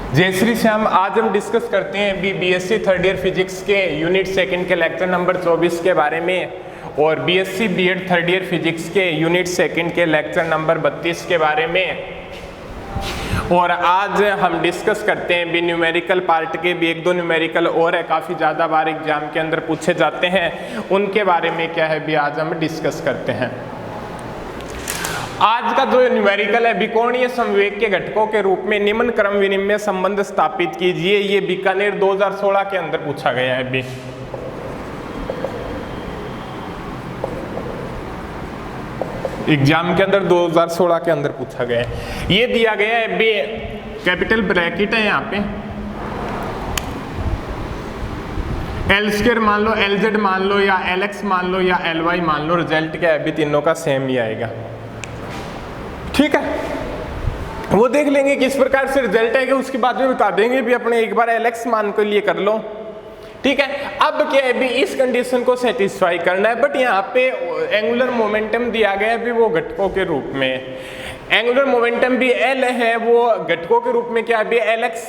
जय श्री श्याम। आज हम डिस्कस करते हैं बीएससी थर्ड ईयर फिजिक्स के यूनिट सेकंड के लेक्चर नंबर 24 के बारे में और BSc BEd third year physics के यूनिट सेकंड के लेक्चर नंबर 32 के बारे में। और आज हम डिस्कस करते हैं भी न्यूमेरिकल पार्ट के भी एक दो न्यूमेरिकल और है, काफ़ी ज़्यादा बार एग्जाम के अंदर पूछे जाते हैं, उनके बारे में क्या है भी आज हम डिस्कस करते हैं। आज का जो न्यूमेरिकल है, विकोणीय संवेग के घटकों के रूप में निम्न क्रम विनिमय संबंध स्थापित कीजिए। ये बीकानेर 2016 के अंदर पूछा गया है अभी। एग्जाम के अंदर 2016 के अंदर पूछा गया है। ये दिया गया है बी, कैपिटल ब्रैकेट है यहाँ पे, एल स्क्वायर मान लो, एल जेड मान लो, या एल एक्स मान लो, या एल वाई मान लो। रिजल्ट क्या है अभी तीनों का सेम ही आएगा। ठीक है, वो देख लेंगे किस प्रकार से रिजल्ट आएगा, उसके बाद में बता देंगे भी अपने एक बार एल एक्स मान के लिए कर लो। ठीक है, अब क्या है भी इस कंडीशन को सेटिस्फाई करना है, बट यहाँ पे एंगुलर मोमेंटम दिया गया है भी वो घटकों के रूप में। एंगुलर मोमेंटम भी एल है, वो घटकों के रूप में क्या है भी L x,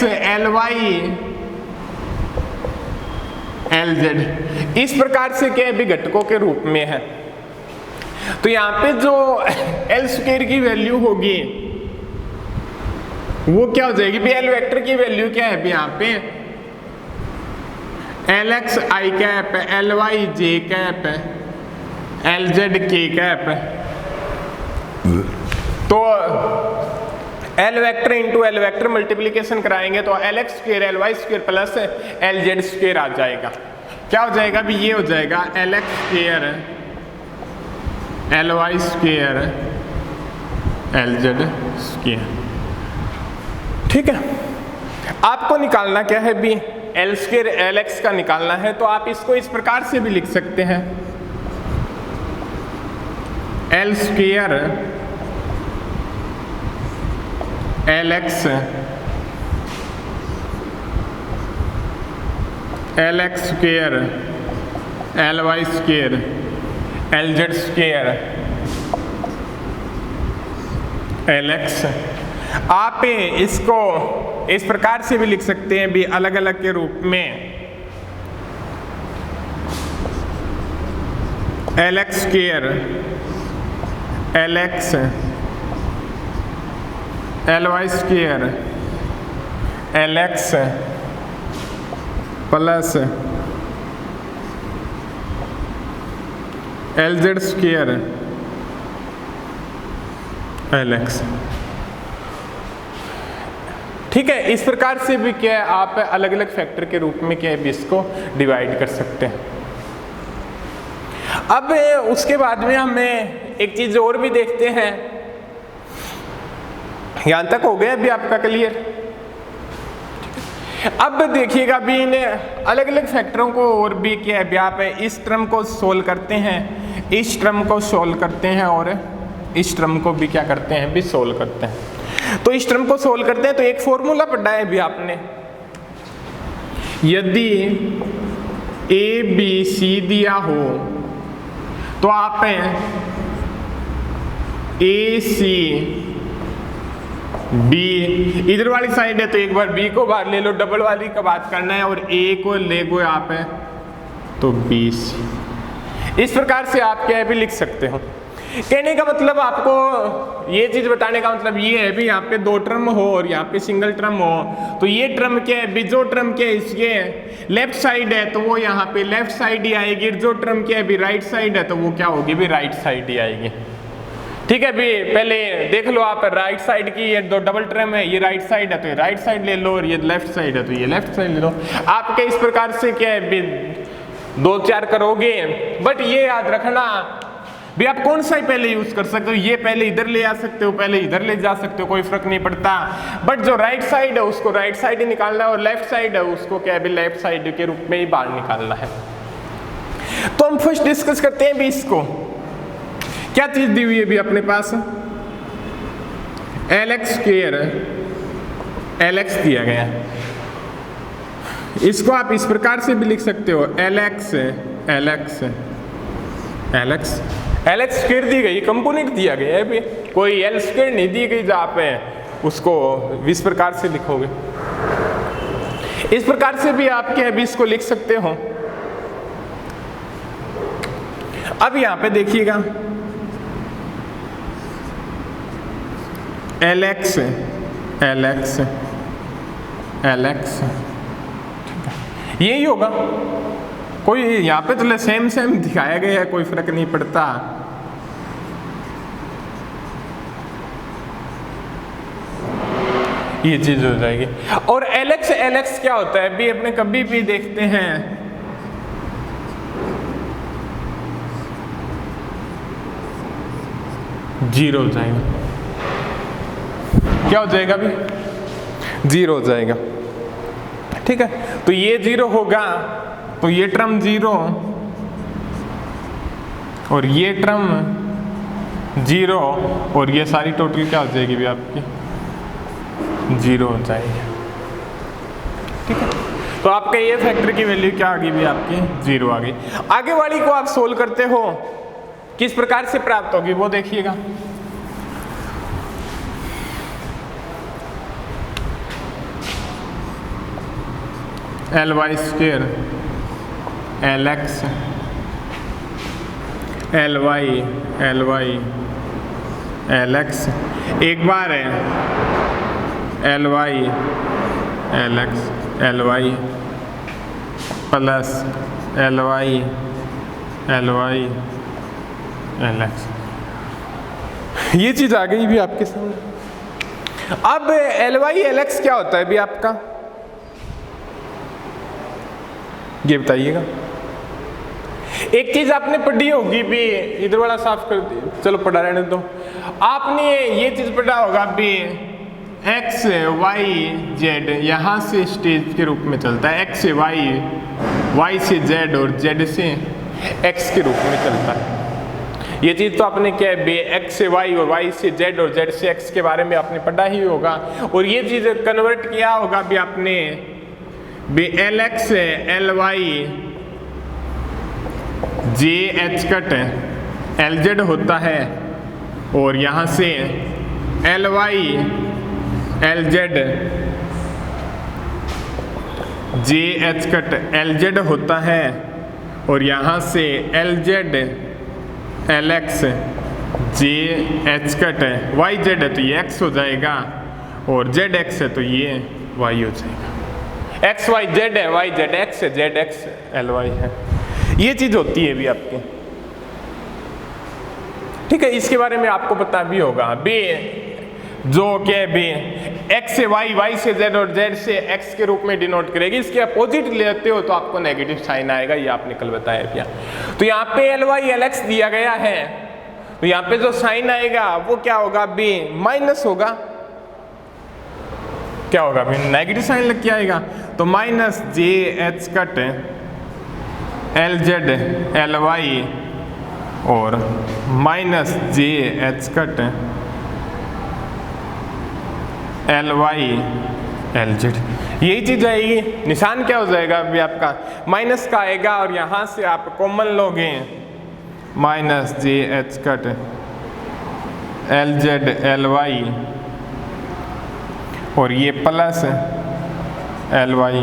L y, L z, इस प्रकार से क्या है भी घटकों के रूप में है। तो यहाँ पे जो एल स्क्वायर की वैल्यू होगी वो क्या हो जाएगी भी एल वेक्टर की वैल्यू क्या है भी यहाँ पे L X I cap, L Y J cap, L Z K cap. तो L vector into L vector multiplication कराएंगे तो L x square L Y square plus L Z square आ जाएगा। क्या हो जाएगा भी ये हो जाएगा L x square L Y square L Z square. ठीक है, आपको निकालना क्या है भी एल स्क्वायर एल एक्स का निकालना है, तो आप इसको इस प्रकार से भी लिख सकते हैं, L square L x square L Y square L Z square L x. आप इसको इस प्रकार से भी लिख सकते हैं भी अलग अलग के रूप में, L x square L x L Y square L x plus L Z square L x. ठीक है, इस प्रकार से भी क्या है आप अलग अलग फैक्टर के रूप में क्या है इसको डिवाइड कर सकते हैं। अब उसके बाद में हमें एक चीज और भी देखते हैं। यहां तक हो गया अभी आपका क्लियर। अब देखिएगा भी इन अलग अलग फैक्टरों को और भी क्या है आप इस टर्म को सोल्व करते हैं, इस टर्म को सोल्व करते हैं और इस टर्म को भी क्या करते हैं भी सोल्व करते हैं। तो इस टर्म को सोल्व करते हैं तो एक फॉर्मूला पढ़ा है भी आपने, यदि ए बी सी दिया हो तो आप ए सी बी, इधर वाली साइड है तो एक बार बी को बाहर ले लो, डबल वाली का बात करना है, और ए को ले गो आप है तो बी सी। इस प्रकार से आप क्या है भी लिख सकते हो। कहने का मतलब आपको ये चीज बताने का मतलब ये है भी यहाँ पे दो टर्म हो और यहाँ पे सिंगल टर्म हो, तो ये टर्म क्या है भी जो टर्म क्या है इसके लेफ्ट साइड है तो वो यहाँ पे लेफ्ट साइड ही आएगी, जो टर्म क्या है भी राइट साइड है तो वो क्या होगी भी राइट साइड ही आएगी। ठीक है भी पहले देख लो आप, राइट साइड की ये दो डबल टर्म है, ये राइट साइड है तो ये राइट साइड ले लो, और ये लेफ्ट साइड है तो ये लेफ्ट साइड ले लो। आपके इस प्रकार से क्या है भी दो चार करोगे, बट ये याद रखना भी आप कौन सा ही पहले यूज कर सकते हो, ये पहले इधर ले आ सकते हो, पहले इधर ले जा सकते हो, कोई फर्क नहीं पड़ता। बट जो राइट साइड है उसको राइट साइड ही निकालना है और लेफ्ट साइड है उसको क्या है लेफ्ट साइड के रूप में ही बाहर निकालना है। तो हम फर्स्ट डिस्कस करते हैं भी इसको, क्या चीज दी हुई है भी अपने पास, L x square L X दिया गया, इसको आप इस प्रकार से भी लिख सकते हो, L x L x L x square दी गई, कंपोनेंट दिया गया है भी, कोई एल स्क्वायर नहीं दी गई जहाँ पे उसको इस प्रकार से लिखोगे। इस प्रकार से भी आपके अभी इसको लिख सकते हो। अब यहाँ पे देखिएगा LX LX LX यही होगा, कोई यहाँ पे तो सेम दिखाया गया है, कोई फर्क नहीं पड़ता। ये चीज हो जाएगी। और LX क्या होता है भी अपने कभी भी देखते हैं जीरो हो जाएगा। क्या हो जाएगा भी? जीरो हो जाएगा। ठीक है, तो ये जीरो होगा तो ये टर्म जीरो और ये टर्म जीरो और ये सारी टोटल क्या हो जाएगी भी आपकी? जीरो हो जाएगी। ठीक है, तो आपका ये फैक्टर की वैल्यू क्या आ गई भी आपकी? जीरो आ गई। आगे वाली को आप सोल्व करते हो, किस प्रकार से प्राप्त होगी वो देखिएगा। LY square LX LY LX एक बार है LY LX LY plus LY LX, ये चीज आ गई भी आपके सामने। अब LY LX क्या होता है भी आपका, ये बताइएगा। एक चीज आपने पढ़ी होगी भी, इधर वाला साफ कर दिया, चलो पढ़ा रहने दो। आपने ये चीज पढ़ा होगा भी X Y Z यहाँ से स्टेज के रूप में चलता है, X से Y से Z और Z से X के रूप में चलता है। ये चीज तो आपने क्या है X से Y और Y से Z और Z से X के बारे में आपने पढ़ा ही होगा। और ये चीज कन्वर्ट किया होगा भी आपने LX LY JH cut LZ होता है और यहाँ से LY LZ JH cut LZ होता है और यहाँ से LZ LX JH cut YZ है तो ये X हो जाएगा और ZX है तो ये Y हो जाएगा। X Y Z है, Y Z X है, Z X LY है। ये चीज होती है भी आपकी। ठीक है, इसके बारे में आपको पता भी होगा बी जो क्या बी X से Y, Y से Z और Z से X के रूप में डिनोट करेगी। इसके अपोजिट लेते हो तो आपको नेगेटिव साइन आएगा, ये आपने कल बताया क्या। तो यहाँ पे LY LX दिया गया है तो यहाँ पे जो साइन आएगा वो क्या होगा बी माइनस होगा। क्या होगा भी नेगेटिव साइन लग के आएगा तो minus JH cut LZ LY और minus JH cut LY LZ, यही चीज आएगी। निशान क्या हो जाएगा अभी आपका माइनस का आएगा और यहाँ से आप कॉमन लोगे minus JH cut LZ LY और ये प्लस LY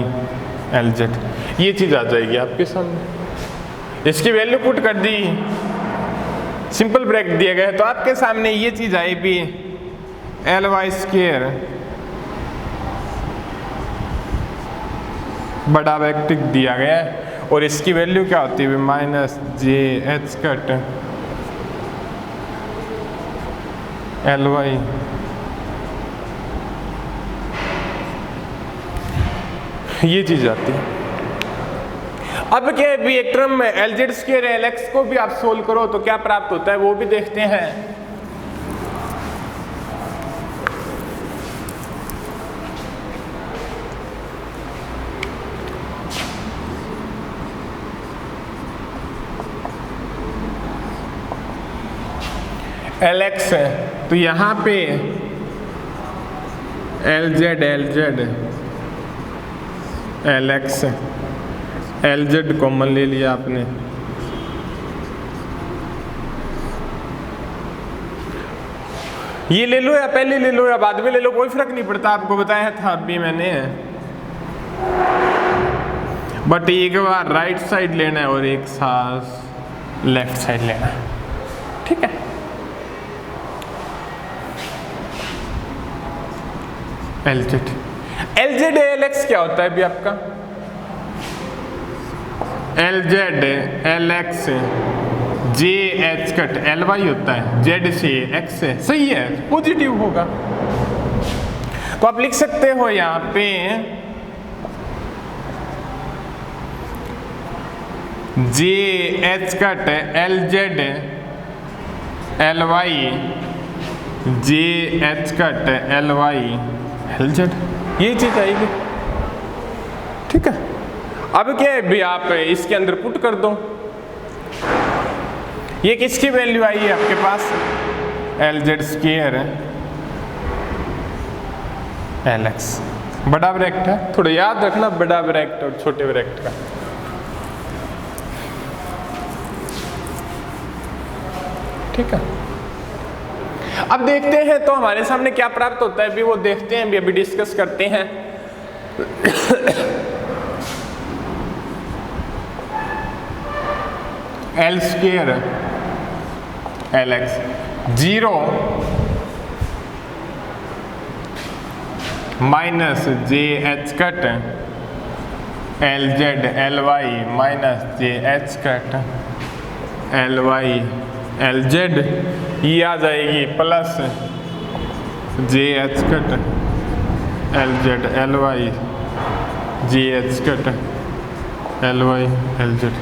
LZ, ये चीज आ जाएगी आपके सामने। इसकी वैल्यू पुट कर दी, सिंपल ब्रैकेट दिया गया है तो आपके सामने ये चीज आई भी LY स्क्वायर बड़ा ब्रैकेट दिया गया है और इसकी वैल्यू क्या होती है माइनस JH कट LY, ये चीज आती है। अब क्या है भी एक टर्म में LZ स्क्वायर LX को भी आप सोल्व करो तो क्या प्राप्त होता है वो भी देखते हैं। LX है तो यहाँ पे LZ LX LZ कॉमन ले लिया आपने ये ले लो या पहले ले लो या बाद में ले लो, कोई फर्क नहीं पड़ता, आपको बताया था अभी मैंने। बट एक बार राइट साइड लेना है और एक साथ लेफ्ट साइड लेना है, ठीक है। LZ LX क्या होता है अभी आपका? LZ LX JH cut LY होता है, Z से X से, सही है, पॉजिटिव होगा। तो आप लिख सकते हो यहाँ पे JH cut LZ LY JH cut LY LZ, ये चीज आएगी, ठीक है। अब क्या है भी आप इसके अंदर पुट कर दो, ये किसकी वैल्यू आई है आपके पास? LZ स्क्वायर LX, बड़ा ब्रैकेट है, थोड़ा याद रखना बड़ा ब्रैकेट और छोटे ब्रैकेट का। ठीक है, अब देखते हैं तो हमारे सामने क्या प्राप्त होता है भी, वो देखते हैं भी, अभी डिस्कस करते हैं। L square LX 0 minus JH cut LZ LY minus JH cut LY LZ, ये आ जाएगी plus JH cut LZ LY JH cut LY LZ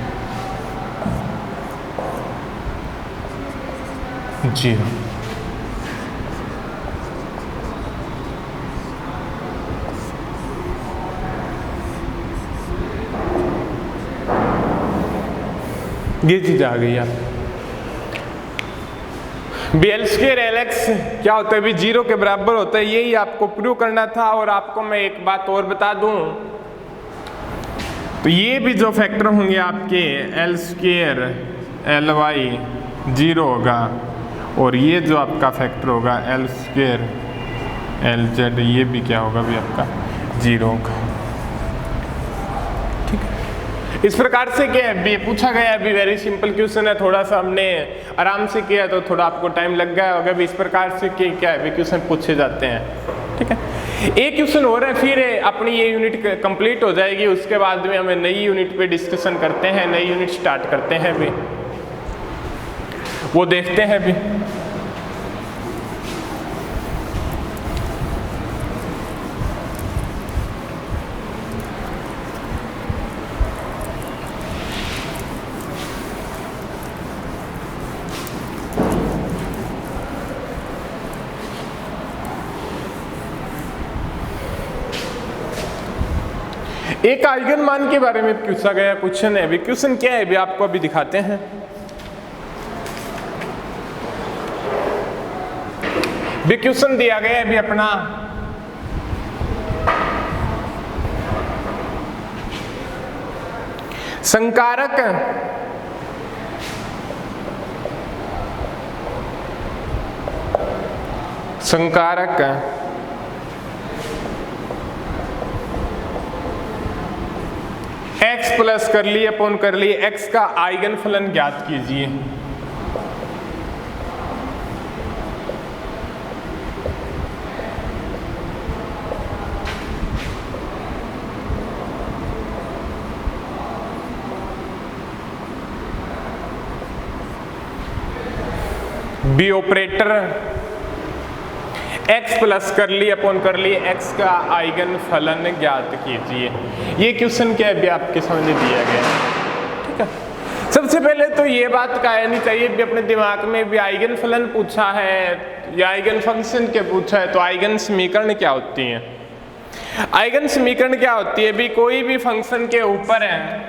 0। ये चीज आ गई आप। BL स्क्वायर LX क्या होता है भी, 0 के बराबर होता है, यही आपको प्रूव करना था। और आपको मैं एक बात और बता दूं, तो ये भी जो फैक्टर होंगे आपके L स्क्वायर LY 0 होगा, और ये जो आपका फैक्टर होगा L स्क्वायर LZ, ये भी क्या होगा भी आपका 0 होगा, ठीक है। इस प्रकार से क्या है, पूछा गया अभी, वेरी सिंपल क्वेश्चन है, थोड़ा सा हमने आराम से किया तो थोड़ा आपको टाइम लग गया होगा भी। इस प्रकार से क्या है क्वेश्चन पूछे जाते हैं, ठीक है। एक क्वेश्चन हो रहा है, फिर अपनी ये यूनिट कंप्लीट हो जाएगी, उसके बाद में हमें नई यूनिट पे डिस्कशन करते हैं, नई यूनिट स्टार्ट करते हैं भी, वो देखते हैं भी। एक आइगन मान के बारे में पूछा गया क्वेश्चन है, अभी क्वेश्चन क्या है अभी आपको अभी दिखाते हैं। भी क्वेश्चन दिया गया है अभी अपना, संकारक x प्लस कर लिए अपॉन कर लिए x का आइगन फलन ज्ञात कीजिए। बी ऑपरेटर x प्लस कर लिए अपॉन कर लिए x का आइगन फलन ज्ञात कीजिए। ये क्वेश्चन क्या है भी आपके सामने दिया गया है, ठीक है। सबसे पहले तो ये बात कहनी चाहिए भी अपने दिमाग में भी, आइगन फलन पूछा है या आइगन फंक्शन के पूछा है, तो आइगन समीकरण क्या होती है? आइगन समीकरण क्या होती है भी, कोई भी फंक्शन के ऊपर है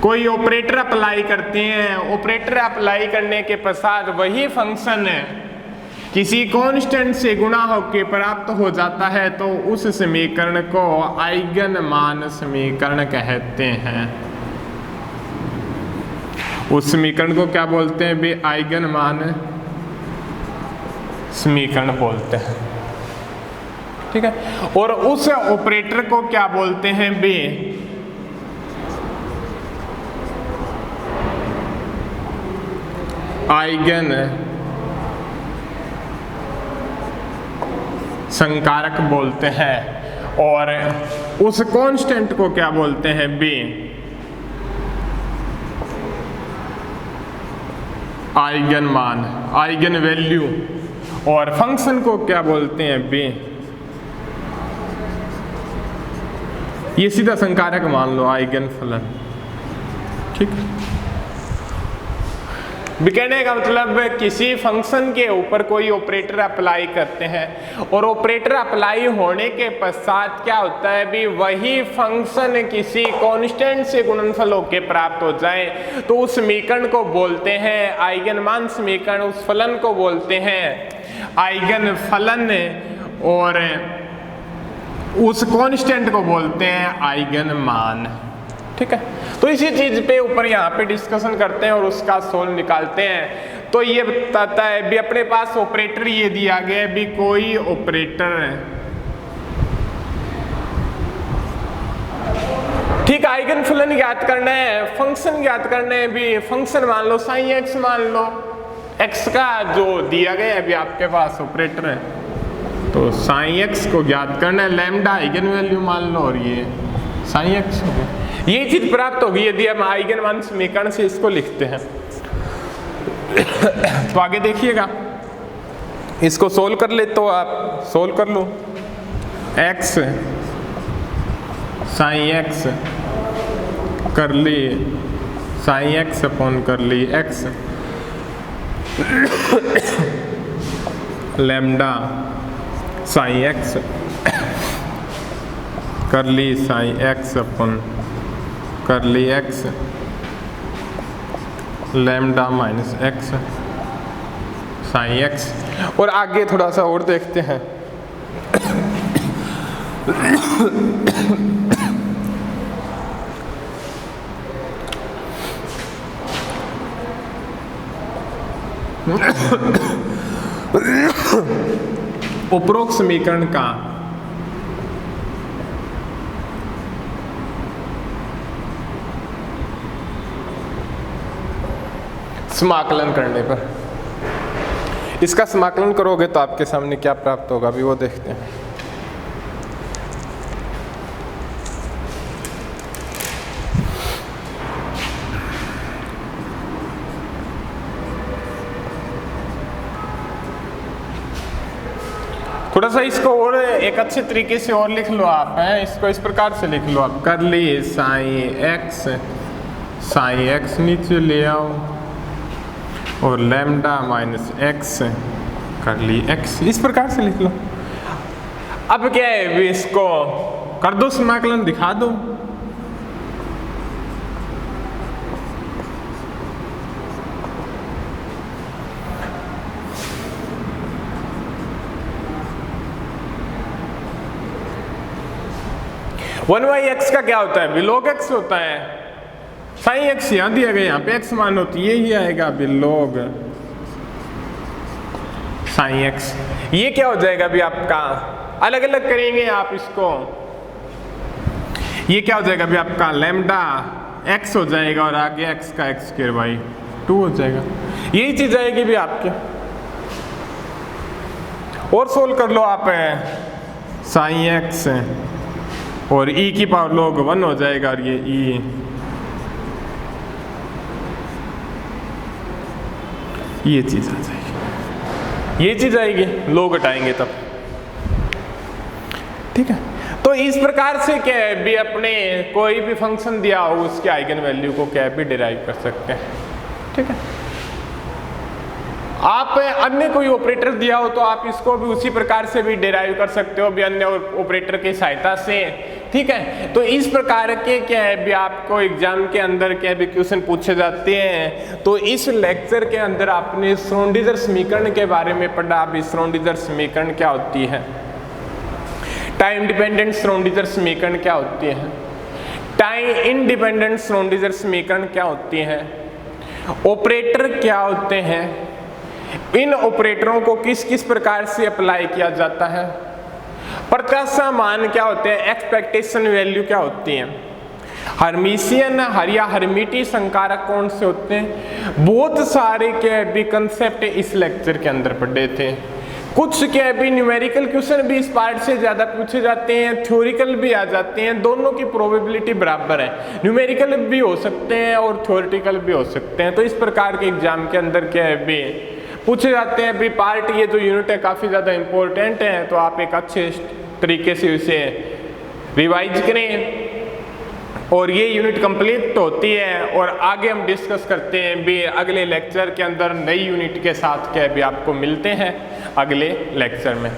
कोई ऑपरेटर अप्लाई करते हैं, ऑपरेटर अप्लाई करने के पश्चात वही फंक्शन किसी कांस्टेंट से गुणा होकर प्राप्त हो जाता है, तो उस समीकरण को आइगन मान समीकरण कहते हैं। उस समीकरण को क्या बोलते हैं भी? आइगन मान समीकरण बोलते हैं। ठीक है, और उस ऑपरेटर को क्या बोलते हैं बे, आइगन संकारक बोलते हैं, और उस कांस्टेंट को क्या बोलते हैं बे, आइगन मान, आइगन वैल्यू, और फंक्शन को क्या बोलते हैं बे, ये सीधा संकारक मान लो, आइगन फलन। ठीक है, कहने का मतलब किसी फंक्शन के ऊपर कोई ऑपरेटर अप्लाई करते हैं, और ऑपरेटर अप्लाई होने के पश्चात क्या होता है भी, वही फंक्शन किसी कांस्टेंट से गुणनफल होके प्राप्त हो जाए तो उस समीकरण को बोलते हैं आइगन मान समीकरण, उस फलन को बोलते हैं आइगन फलन, और उस कांस्टेंट को बोलते हैं आइगन मान। ठीक है, तो इसी चीज पे ऊपर यहाँ पे डिस्कशन करते हैं और उसका सोल्व निकालते हैं। तो ये बताता है भी अपने पास ऑपरेटर ये दिया गया है भी, कोई ऑपरेटर, ठीक, आइगन फलन ज्ञात करना है, फंक्शन ज्ञात करना है भी, फंक्शन मान लो साइन एक्स मान लो, एक्स का जो दिया गया है अभी आपके पास ऑपरेटर है, तो साइन एक्स को ज्ञात करना है, लैम्डा आइगन वैल्यू मान लो, और ये साइन एक्स हो गया। ये चीज प्राप्त होगी यदि हम आइगन मान समीकरण से इसको लिखते हैं। तो आगे देखिएगा, इसको सोल्व कर ले, तो आप सोल्व कर लो, एक्स साइन एक्स कर ली साइन एक्स अपॉन कर ली एक्स, लैम्डा साइन एक्स कर ली साइन एक्स अपॉन कर ली X, lambda minus X sine X. और आगे थोड़ा सा और देखते हैं। उपरोक्त समीकरण का समाकलन करने पर, इसका समाकलन करोगे तो आपके सामने क्या प्राप्त होगा अभी वो देखते हैं। थोड़ा सा इसको और एक अच्छे तरीके से और लिख लो आप, हैं इसको इस प्रकार से लिख लो आप, कर ली साइन एक्स नीचे ले आओ, और लैम्डा माइनस एक्स कर ली एक्स, इस प्रकार से लिख लो। अब क्या है, इसको कर दो समाकलन, दिखा दो। वन बाई एक्स का क्या होता है, बिलोग एक्स होता है, साइन एक्स यहाँ दिया गया, यहाँ पे एक्स मान होती है, यही आएगा बिलोग साइन एक्स। ये क्या हो जाएगा अभी आपका, अलग अलग करेंगे आप इसको, ये क्या हो जाएगा अभी आपका, लैम्डा एक्स हो जाएगा, और आगे एक्स का एक्स स्क्वायर बाई 2 हो जाएगा, यही चीज आएगी भी आपके। और सोल्व कर लो आप, साइन एक्स और e की पावर log 1 हो जाएगा, और ये ये चीज आ जाएगी, ये चीज आएगी, log हटाएंगे तब। ठीक है, तो इस प्रकार से क्या है भी, अपने कोई भी फंक्शन दिया हो उसके आइगन वैल्यू को क्या भी डिराइव कर सकते हैं। ठीक है, आप अन्य कोई ऑपरेटर दिया हो तो आप इसको भी उसी प्रकार से भी डिराइव कर सकते हो भी, अन्य ऑपरेटर की सहायता से। ठीक है, तो इस प्रकार के क्या है भी आपको एग्जाम के अंदर क्या भी क्वेश्चन पूछे जाते हैं। तो इस लेक्चर के अंदर आपने श्रोडिंगर समीकरण के बारे में पढ़ा। अभी श्रोडिंगर समीकरण क्या होती है, टाइम डिपेंडेंट श्रोडिंगर समीकरण क्या होती है, टाइम इंडिपेंडेंट श्रोडिंगर समीकरण क्या होती है, ऑपरेटर क्या होते हैं, इन ऑपरेटरों को किस किस प्रकार से अप्लाई किया जाता है, प्रत्याशा मान क्या होते हैं, एक्सपेक्टेशन वैल्यू क्या होती है, हर्मिशियन या हर्मिटी संकारक कौन से होते हैं। बहुत सारे क्या भी कंसेप्ट इस लेक्चर के अंदर पढ़े थे। कुछ क्या भी न्यूमेरिकल क्वेश्चन भी इस पार्ट से ज़्यादा पूछे जाते हैं, थ्योरिकल भी आ जाते हैं, दोनों की प्रोबेबिलिटी बराबर है, न्यूमेरिकल भी हो सकते हैं और थ्योरिटिकल भी हो सकते हैं। तो इस प्रकार के एग्जाम के अंदर क्या है भी पूछे जाते हैं। भी पार्ट ये जो यूनिट है काफ़ी ज़्यादा इंपॉर्टेंट है, तो आप एक अच्छे तरीके से इसे रिवाइज करें और ये यूनिट कंप्लीट होती है और आगे हम डिस्कस करते हैं भी अगले लेक्चर के अंदर नई यूनिट के साथ क्या भी आपको मिलते हैं अगले लेक्चर में।